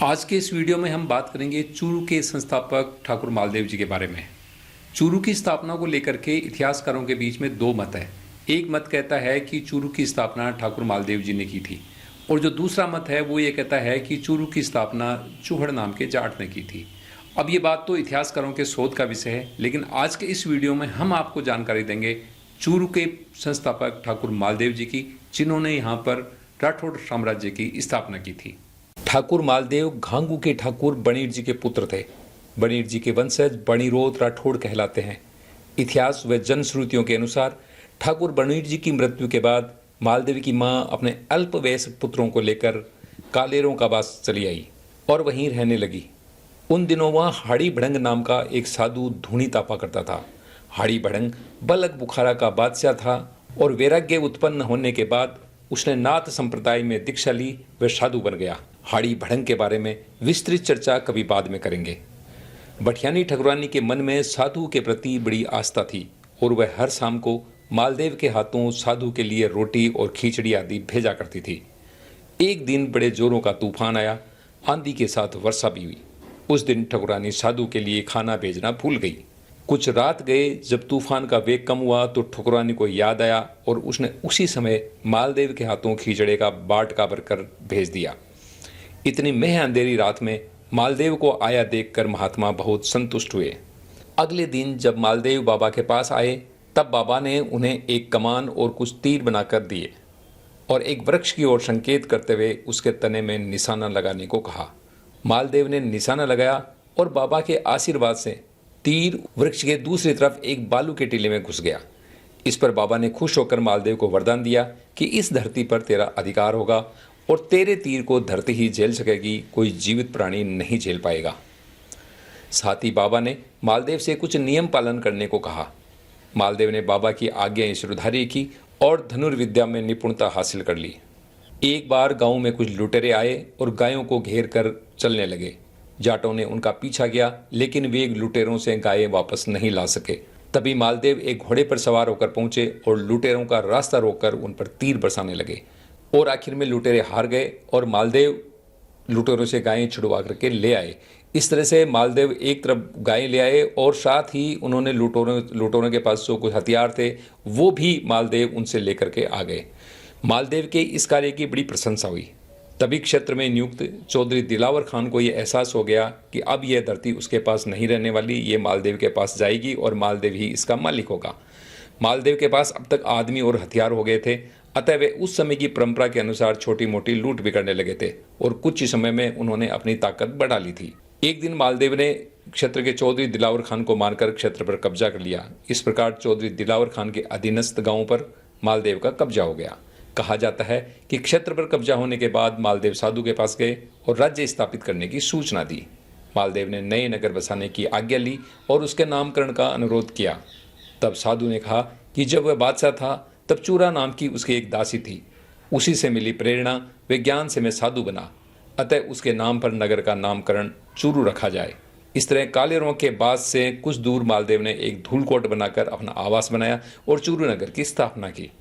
आज के इस वीडियो में हम बात करेंगे चूरू के संस्थापक ठाकुर मालदेव जी के बारे में। चूरू की स्थापना को लेकर के इतिहासकारों के बीच में दो मत है। एक मत कहता है कि चूरू की स्थापना ठाकुर मालदेव जी ने की थी, और जो दूसरा मत है वो ये कहता है कि चूरू की स्थापना चूहड़ नाम के जाट ने की थी। अब ये बात तो इतिहासकारों के शोध का विषय है, लेकिन आज के इस वीडियो में हम आपको जानकारी देंगे चूरू के संस्थापक ठाकुर मालदेव जी की, जिन्होंने यहाँ पर राठौड़ साम्राज्य की स्थापना की थी। ठाकुर मालदेव घांगू के ठाकुर बणीर जी के पुत्र थे। बणीर जी के वंशज बणीरोत राठौड़ कहलाते हैं। इतिहास व जनश्रुतियों के अनुसार ठाकुर बणीर जी की मृत्यु के बाद मालदेव की मां अपने अल्प वयस्क पुत्रों को लेकर कालेरों का वास चली आई और वहीं रहने लगी। उन दिनों वहाँ हाड़ी भड़ंग नाम का एक साधु धूनी तापा करता था। हाड़ी भड़ंग बलक बुखारा का बादशाह था और वैराग्य उत्पन्न होने के बाद उसने नाथ संप्रदाय में दीक्षा ली व साधु बन गया। हाड़ी भड़ंग के बारे में विस्तृत चर्चा कभी बाद में करेंगे। भटियानी ठकुरानी के मन में साधु के प्रति बड़ी आस्था थी और वह हर शाम को मालदेव के हाथों साधु के लिए रोटी और खिचड़ी आदि भेजा करती थी। एक दिन बड़े जोरों का तूफान आया, आंधी के साथ वर्षा भी हुई। उस दिन ठकुरानी साधु के लिए खाना भेजना भूल गई। कुछ रात गए, जब तूफान का वेग कम हुआ तो ठकुरानी को याद आया और उसने उसी समय मालदेव के हाथों खिचड़े का बाटका भरकर भेज दिया। इतनी मह अंधेरी रात में मालदेव को आया देखकर महात्मा बहुत संतुष्ट हुए। अगले दिन जब मालदेव बाबा के पास आए, तब बाबा ने उन्हें एक कमान और कुछ तीर बनाकर दिए और एक वृक्ष की ओर संकेत करते हुए उसके तने में निशाना लगाने को कहा। मालदेव ने निशाना लगाया और बाबा के आशीर्वाद से तीर वृक्ष के दूसरी तरफ एक बालू के टीले में घुस गया। इस पर बाबा ने खुश होकर मालदेव को वरदान दिया कि इस धरती पर तेरा अधिकार होगा और तेरे तीर को धरती ही झेल सकेगी, कोई जीवित प्राणी नहीं झेल पाएगा। साथ ही बाबा ने मालदेव से कुछ नियम पालन करने को कहा। मालदेव ने बाबा की आज्ञा शिरोधार्य की और धनुर्विद्या में निपुणता हासिल कर ली। एक बार गांव में कुछ लुटेरे आए और गायों को घेर कर चलने लगे। जाटों ने उनका पीछा किया, लेकिन वे लुटेरों से गायें वापस नहीं ला सके। तभी मालदेव एक घोड़े पर सवार होकर पहुंचे और लुटेरों का रास्ता रोककर उन पर तीर बरसाने लगे और आखिर में लुटेरे हार गए और मालदेव लुटेरों से गायें छुड़वा करके ले आए। इस तरह से मालदेव एक तरफ गायें ले आए और साथ ही उन्होंने लुटेरों के पास जो कुछ हथियार थे वो भी मालदेव उनसे लेकर के आ गए। मालदेव के इस कार्य की बड़ी प्रशंसा हुई। तभी क्षेत्र में नियुक्त चौधरी दिलावर खान को यह एहसास हो गया कि अब यह धरती उसके पास नहीं रहने वाली, ये मालदेव के पास जाएगी और मालदेव ही इसका मालिक होगा। मालदेव के पास अब तक आदमी और हथियार हो गए थे, अतः वे उस समय की परंपरा के अनुसार छोटी मोटी लूट भी करने लगे थे और कुछ ही समय में उन्होंने अपनी ताकत बढ़ा ली थी। एक दिन मालदेव ने क्षेत्र के चौधरी दिलावर खान को मारकर क्षेत्र पर कब्जा कर लिया। इस प्रकार चौधरी दिलावर खान के अधीनस्थ गांवों पर मालदेव का कब्जा हो गया। कहा जाता है कि क्षेत्र पर कब्जा होने के बाद मालदेव साधु के पास गए और राज्य स्थापित करने की सूचना दी। मालदेव ने नए नगर बसाने की आज्ञा ली और उसके नामकरण का अनुरोध किया। तब साधु ने कहा कि जब वह बादशाह था तब चूरा नाम की उसकी एक दासी थी, उसी से मिली प्रेरणा व ज्ञान से मैं साधु बना, अतः उसके नाम पर नगर का नामकरण चूरू रखा जाए। इस तरह कालेरों के बाद से कुछ दूर मालदेव ने एक धूलकोट बनाकर अपना आवास बनाया और चूरू नगर की स्थापना की।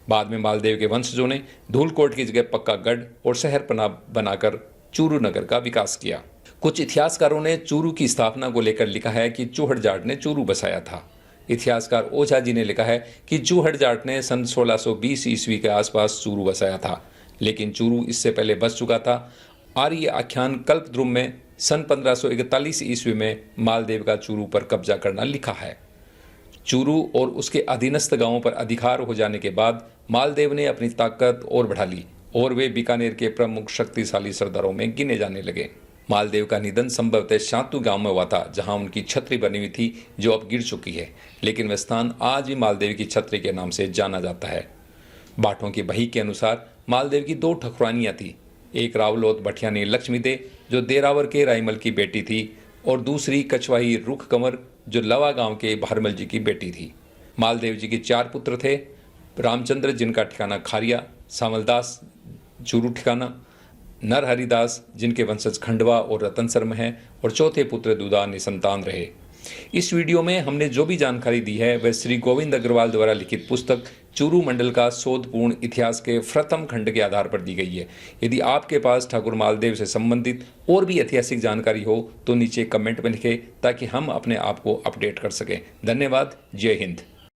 बाद में मालदेव के वंशजों ने धूलकोट की जगह पक्का गढ़ और शहर पना बनाकर चूरू नगर का विकास किया। कुछ इतिहासकारों ने चूरू की स्थापना को लेकर लिखा है कि चूहड़ जाट ने चूरू बसाया था। इतिहासकार ओझा जी ने लिखा है कि चूहड़ जाट ने सन 1620 ईस्वी के आसपास चूरू बसाया था, लेकिन चूरू इससे पहले बस चुका था। आर्य आख्यान कल्पद्रुम में सन 1541 ईस्वी में मालदेव का चूरू पर कब्जा करना लिखा है। चूरू और उसके अधीनस्थ गांवों पर अधिकार हो जाने के बाद मालदेव ने अपनी ताकत और बढ़ा ली और वे बीकानेर के प्रमुख शक्तिशाली सरदारों में गिने जाने लगे। मालदेव का निधन संभवतः शांतु गांव में हुआ था, जहां उनकी छत्री बनी हुई थी जो अब गिर चुकी है, लेकिन वह स्थान आज भी मालदेव की छत्री के नाम से जाना जाता है। बाटों की बही के अनुसार मालदेव की दो ठकुरानियां थी। एक रावलोत भटियानी लक्ष्मी दे जो देरावर के रायमल की बेटी थी और दूसरी कछवाही रुख कंवर जो लवा गांव के भारमल जी की बेटी थी। मालदेव जी के 4 पुत्र थे। रामचंद्र जिनका ठिकाना खारिया, सामलदास चूरू ठिकाना, नरहरिदास जिनके वंशज खंडवा और रतनसर में हैं, और चौथे पुत्र दुदा निसंतान रहे। इस वीडियो में हमने जो भी जानकारी दी है वह श्री गोविंद अग्रवाल द्वारा लिखित पुस्तक चूरू मंडल का शोधपूर्ण इतिहास के प्रथम खंड के आधार पर दी गई है। यदि आपके पास ठाकुर मालदेव से संबंधित और भी ऐतिहासिक जानकारी हो तो नीचे कमेंट में लिखें ताकि हम अपने आप को अपडेट कर सकें। धन्यवाद। जय हिंद।